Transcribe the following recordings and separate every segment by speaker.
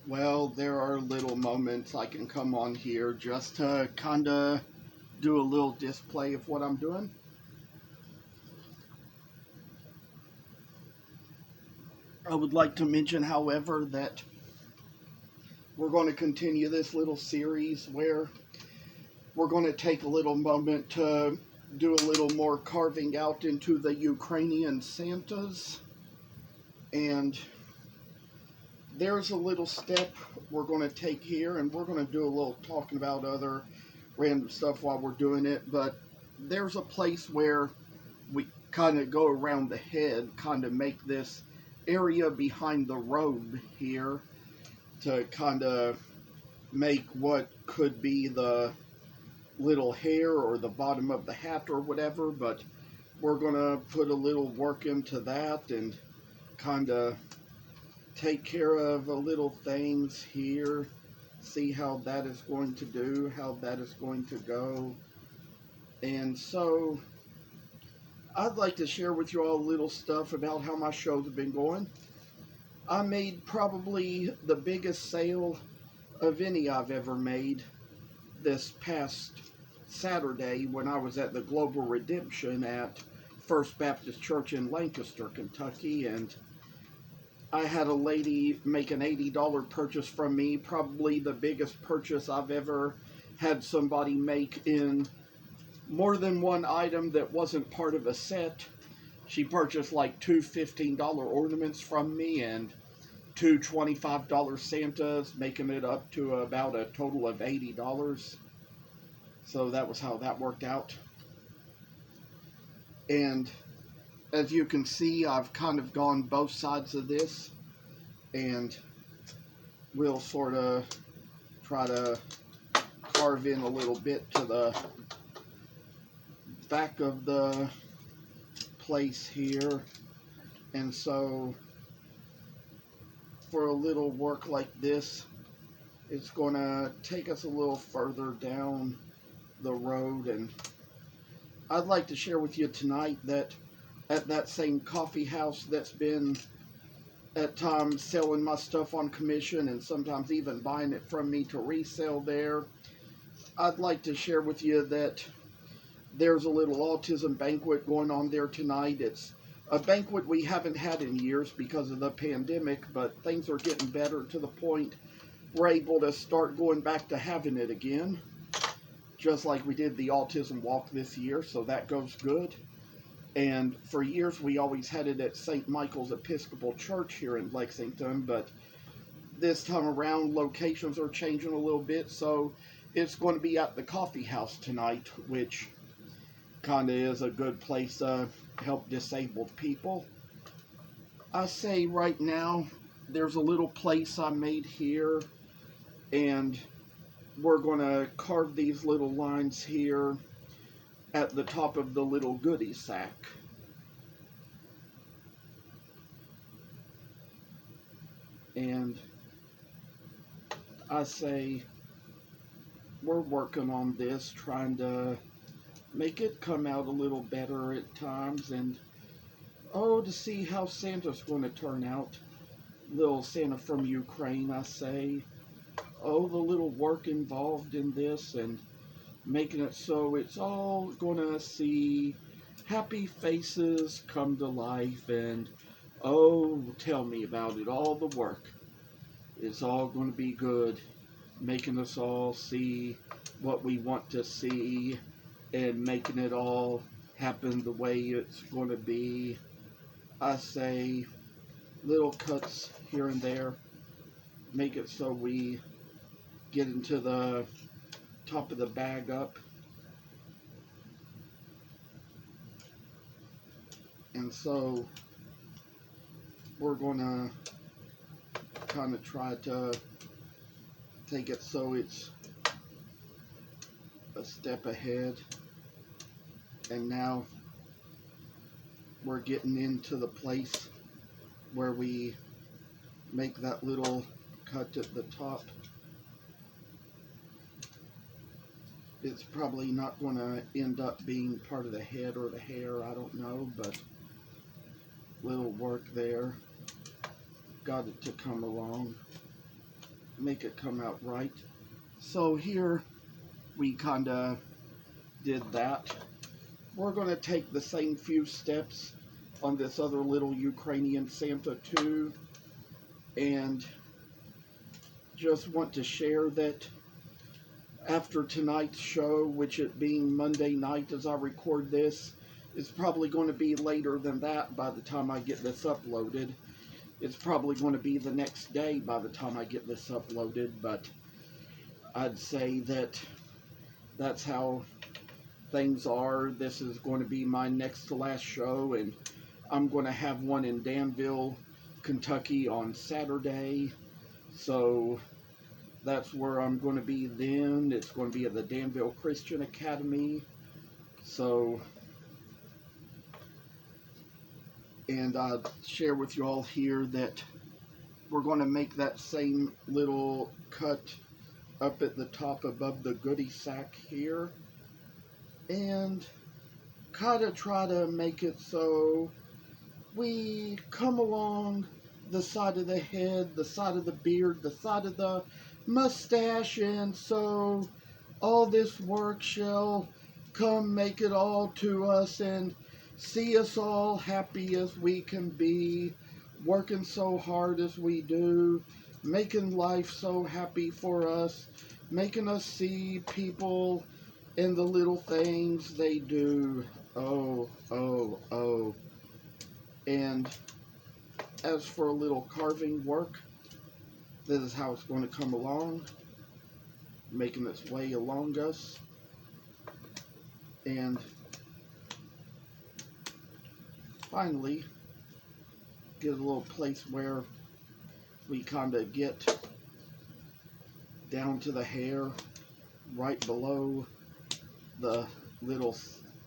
Speaker 1: Well, there are little moments I can come on here just to kind of do a little display of what I'm doing. I would like to mention, however, that we're going to continue this little series where we're going to take a little moment to do a little more carving out into the Ukrainian Santas. And there's a little step we're going to take here, and we're going to do a little talking about other random stuff while we're doing it. But there's a place where we kind of go around the head, kind of make this area behind the robe here to kind of make what could be the little hair or the bottom of the hat or whatever. But we're going to put a little work into that and kind of take care of a little things here, see how that is going to do, how that is going to go. And so I'd like to share with you all a little stuff about how my shows have been going. I made probably the biggest sale of any I've ever made this past Saturday when I was at the Global Redemption at First Baptist Church in Lancaster, Kentucky, and I had a lady make an $80 purchase from me, probably the biggest purchase I've ever had somebody make in more than one item that wasn't part of a set. She purchased like two $15 ornaments from me and two $25 Santas, making it up to about a total of $80. So that was how that worked out. And as you can see, I've kind of gone both sides of this, and we'll sort of try to carve in a little bit to the back of the place here. And so for a little work like this, it's going to take us a little further down the road. And I'd like to share with you tonight that at that same coffee house that's been at times selling my stuff on commission and sometimes even buying it from me to resell there, I'd like to share with you that there's a little autism banquet going on there tonight. It's a banquet we haven't had in years because of the pandemic, but things are getting better to the point we're able to start going back to having it again, just like we did the autism walk this year, so that goes good. And for years we always had it at St. Michael's Episcopal Church here in Lexington, but this time around locations are changing a little bit, so it's going to be at the coffee house tonight, which kind of is a good place to help disabled people. I say right now there's a little place I made here, and we're going to carve these little lines here at the top of the little goodie sack. And I say we're working on this, trying to make it come out a little better at times, and to see how Santa's going to turn out. Little Santa from Ukraine, I say. The little work involved in this and making it so it's all going to see happy faces come to life, and tell me about it, all the work. It's all going to be good, making us all see what we want to see and making it all happen the way it's going to be. I say little cuts here and there, make it so we get into the top of the bag up. And so we're going to kind of try to take it so it's a step ahead. And now we're getting into the place where we make that little cut at the top. It's probably not going to end up being part of the head or the hair, I don't know, but little work there. Got it to come along. make it come out right. So here we kind of did that. We're going to take the same few steps on this other little Ukrainian Santa too, and just want to share that after tonight's show, which it being Monday night as I record this, it's probably going to be later than that by the time I get this uploaded. It's probably going to be the next day by the time I get this uploaded, but I'd say that that's how things are. This is going to be my next to last show, and I'm going to have one in Danville, Kentucky on Saturday. So that's where I'm going to be then. It's going to be at the Danville Christian Academy. So, and I'll share with you all here that we're going to make that same little cut up at the top above the goodie sack here, and kind of try to make it so we come along the side of the head, the side of the beard, the side of the mustache, and so all this work shall come make it all to us and see us all happy as we can be, working so hard as we do, making life so happy for us, making us see people and the little things they do. Oh, oh, oh. And as for a little carving work, this is how it's going to come along, making its way along us. And finally, get a little place where we kind of get down to the hair, right below the little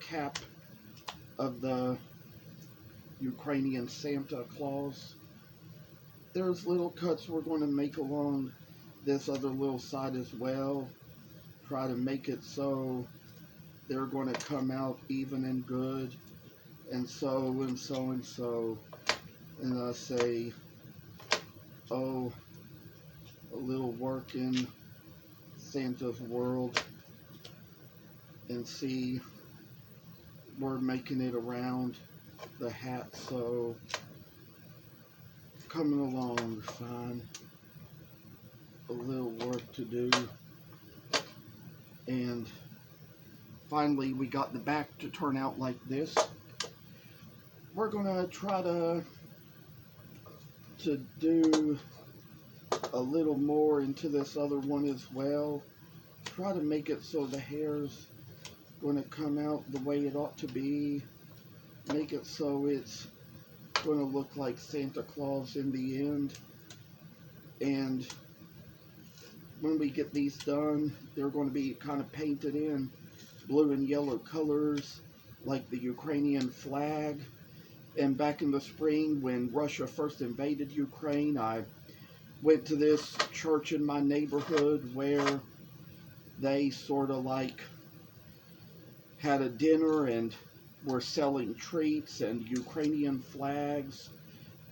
Speaker 1: cap of the Ukrainian Santa Claus. There's little cuts we're going to make along this other little side as well. Try to make it so they're going to come out even and good, and so and so and so. And I say, oh, a little work in Santa's world, and see, we're making it around the hat, so coming along fine. A little work to do, and finally we got the back to turn out like this. We're gonna try to do a little more into this other one as well. Try to make it so the hair's gonna come out the way it ought to be. Make it so it's gonna look like Santa Claus in the end. And when we get these done, they're going to be kind of painted in blue and yellow colors like the Ukrainian flag. And back in the spring, when Russia first invaded Ukraine, I went to this church in my neighborhood where they sort of like had a dinner and were selling treats and Ukrainian flags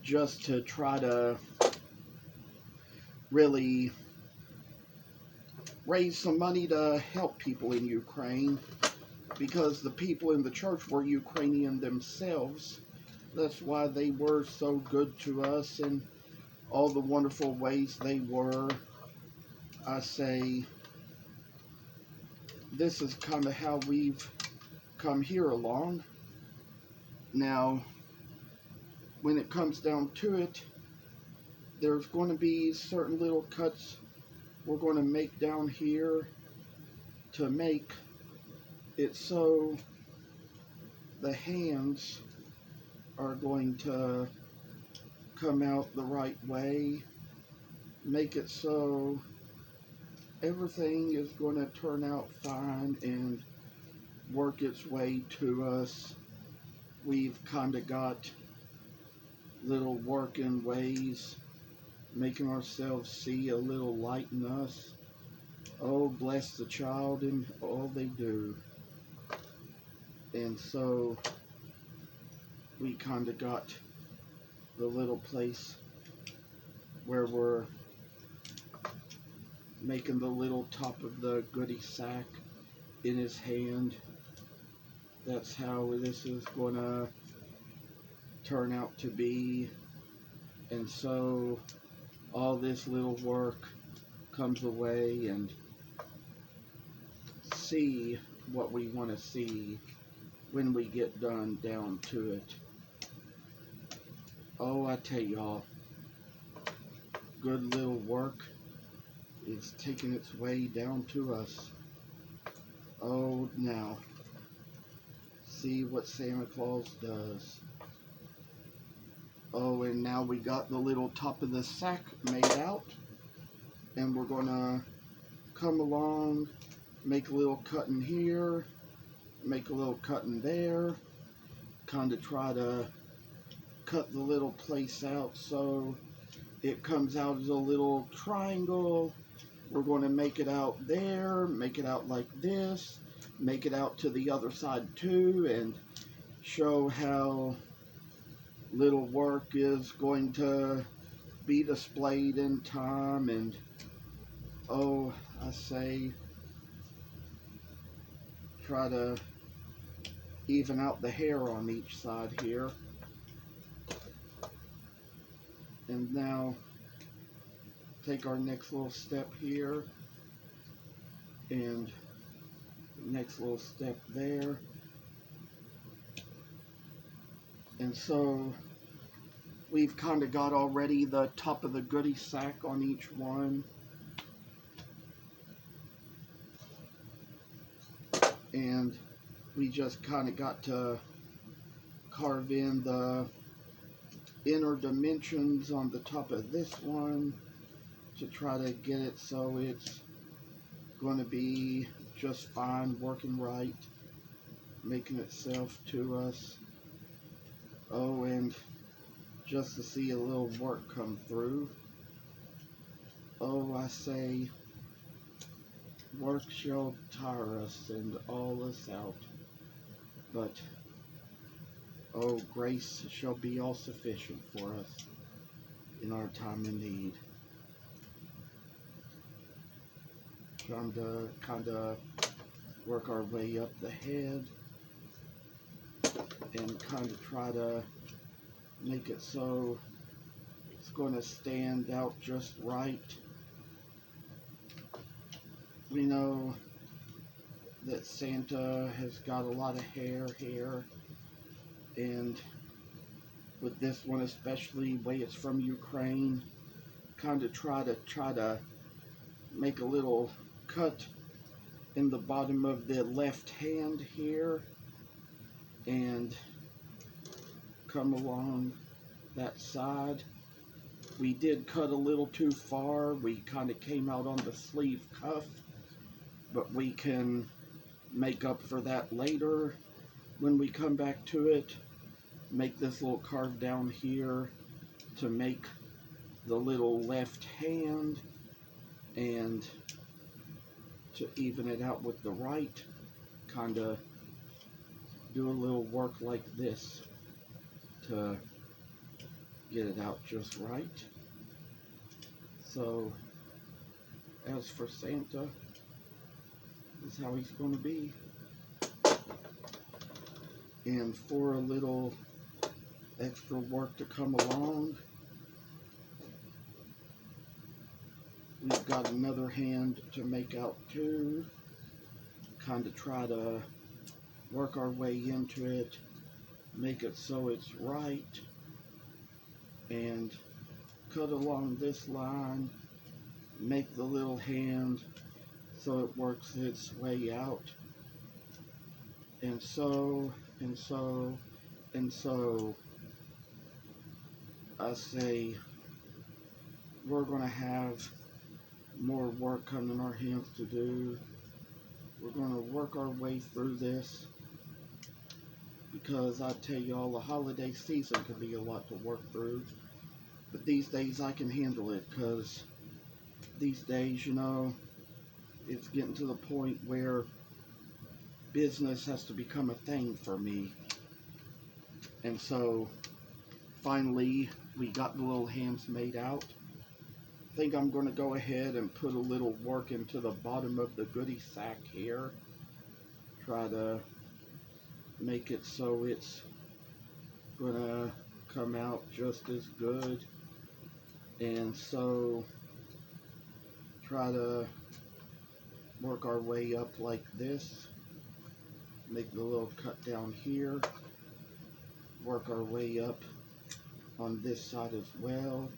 Speaker 1: just to try to really raise some money to help people in Ukraine, because the people in the church were Ukrainian themselves. That's why they were so good to us in all the wonderful ways they were. I say, this is kind of how we've come here along. Now, when it comes down to it, there's going to be certain little cuts we're going to make down here to make it so the hands are going to come out the right way. Make it so everything is going to turn out fine and work its way to us. We've kind of got little working ways, making ourselves see a little light in us. Oh, bless the child and all they do. And so we kind of got the little place where we're making the little top of the goodie sack in his hand. That's how this is gonna turn out to be. And so all this little work comes away, and see what we want to see when we get done down to it. Oh, I tell y'all, good little work is taking its way down to us. Oh, now, see what Santa Claus does. Oh, and now we got the little top of the sack made out, and we're gonna come along, make a little cut in here, make a little cut in there, kind of try to cut the little place out so it comes out as a little triangle. We're going to make it out there, make it out like this, make it out to the other side too, and show how little work is going to be displayed in time. And oh, I say, try to even out the hair on each side here. And now take our next little step here, and next little step there. And so we've kind of got already the top of the goodie sack on each one. And we just kind of got to carve in the inner dimensions on the top of this one to try to get it so it's going to be just fine, working right, making itself to us. Oh, and just to see a little work come through. Oh, I say, work shall tire us and all us out, but oh, grace shall be all sufficient for us in our time of need. Trying to kind of work our way up the head and kind of try to make it so it's going to stand out just right. We know that Santa has got a lot of hair here, and with this one especially, way it's from Ukraine, kind of try to make a little cut in the bottom of the left hand here and come along that side. We did cut a little too far. We kind of came out on the sleeve cuff, but we can make up for that later when we come back to it. Make this little carve down here to make the little left hand, and to even it out with the right, kind of do a little work like this to get it out just right. So as for Santa, this is how he's going to be. And for a little extra work to come along, we've got another hand to make out too. Kind of try to work our way into it, make it so it's right, and cut along this line, make the little hand so it works its way out, and so, and so, and so. I say we're going to have more work coming in our hands to do. We're going to work our way through this, because I tell y'all, the holiday season can be a lot to work through. But these days I can handle it, because these days, you know, it's getting to the point where business has to become a thing for me. And so finally we got the little hands made out. think I'm going to go ahead and put a little work into the bottom of the goodie sack here. Try to make it so it's going to come out just as good. And so try to work our way up like this. Make the little cut down here. Work our way up on this side as well.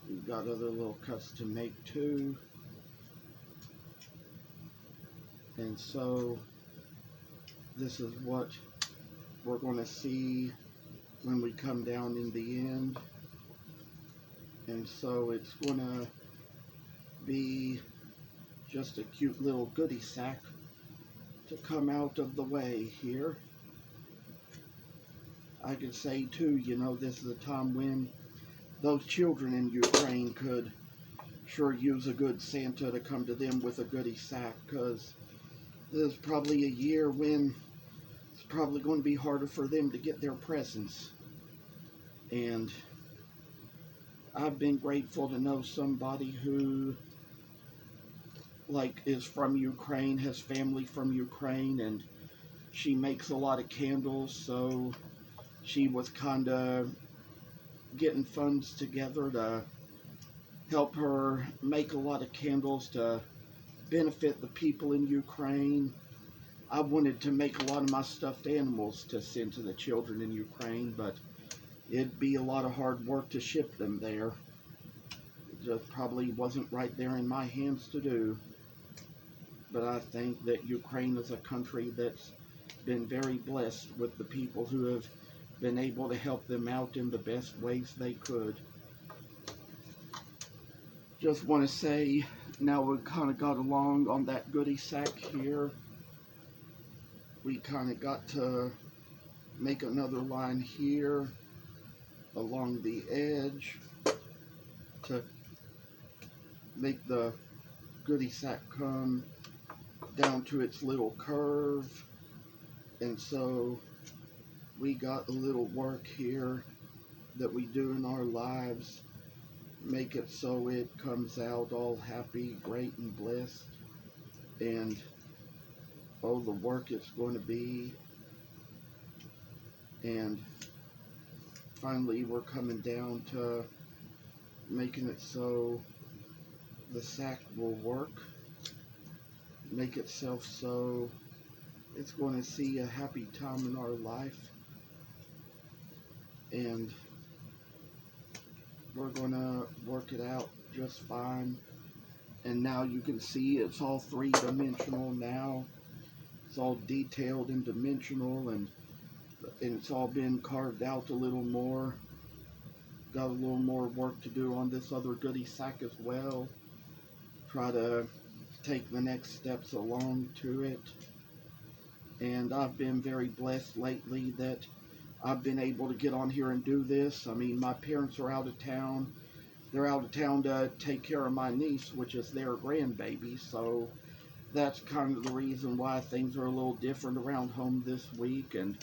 Speaker 1: We've got other little cuts to make too. And so this is what we're going to see when we come down in the end. And so it's going to be just a cute little goodie sack to come out of the way here. I could say too, you know, this is a time when those children in Ukraine could sure use a good Santa to come to them with a goodie sack, because there's probably a year when it's probably going to be harder for them to get their presents. And I've been grateful to know somebody who is from Ukraine, has family from Ukraine, and she makes a lot of candles, so she was kind of getting funds together to help her make a lot of candles to benefit the people in Ukraine. I wanted to make a lot of my stuffed animals to send to the children in Ukraine, but it'd be a lot of hard work to ship them there. It just probably wasn't right there in my hands to do. But I think that Ukraine is a country that's been very blessed with the people who have been able to help them out in the best ways they could. Just want to say, now we kind of got along on that goodie sack here. We kind of got to make another line here along the edge to make the goodie sack come down to its little curve. And so we got a little work here that we do in our lives, make it so it comes out all happy, great, and blessed. And oh, the work it's going to be. And finally we're coming down to making it so the sack will work, make itself so it's going to see a happy time in our life. And we're going to work it out just fine. And now you can see it's all three-dimensional now. It's all detailed and dimensional, and it's all been carved out a little more. Got a little more work to do on this other goodie sack as well. Try to take the next steps along to it. And I've been very blessed lately that I've been able to get on here and do this. I mean, my parents are out of town. They're out of town to take care of my niece, which is their grandbaby. So that's kind of the reason why things are a little different around home this week. And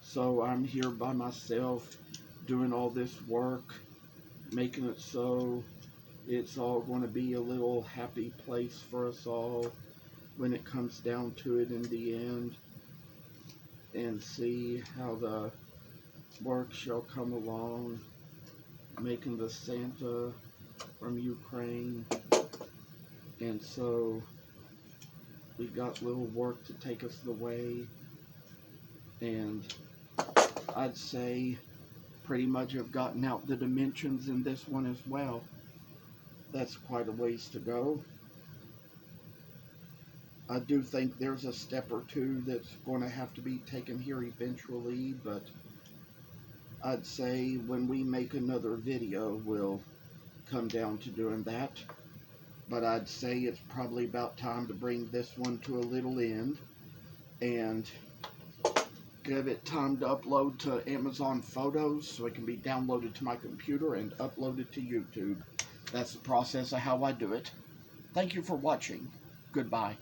Speaker 1: so I'm here by myself doing all this work, making it so it's all going to be a little happy place for us all when it comes down to it in the end. And see how the work shall come along, making the Santa from Ukraine. And so we got little work to take us the way, and I'd say pretty much have gotten out the dimensions in this one as well. That's quite a ways to go. I do think there's a step or two that's going to have to be taken here eventually, but I'd say when we make another video, we'll come down to doing that. But I'd say it's probably about time to bring this one to a little end and give it time to upload to Amazon Photos so it can be downloaded to my computer and uploaded to YouTube. That's the process of how I do it. Thank you for watching. Goodbye.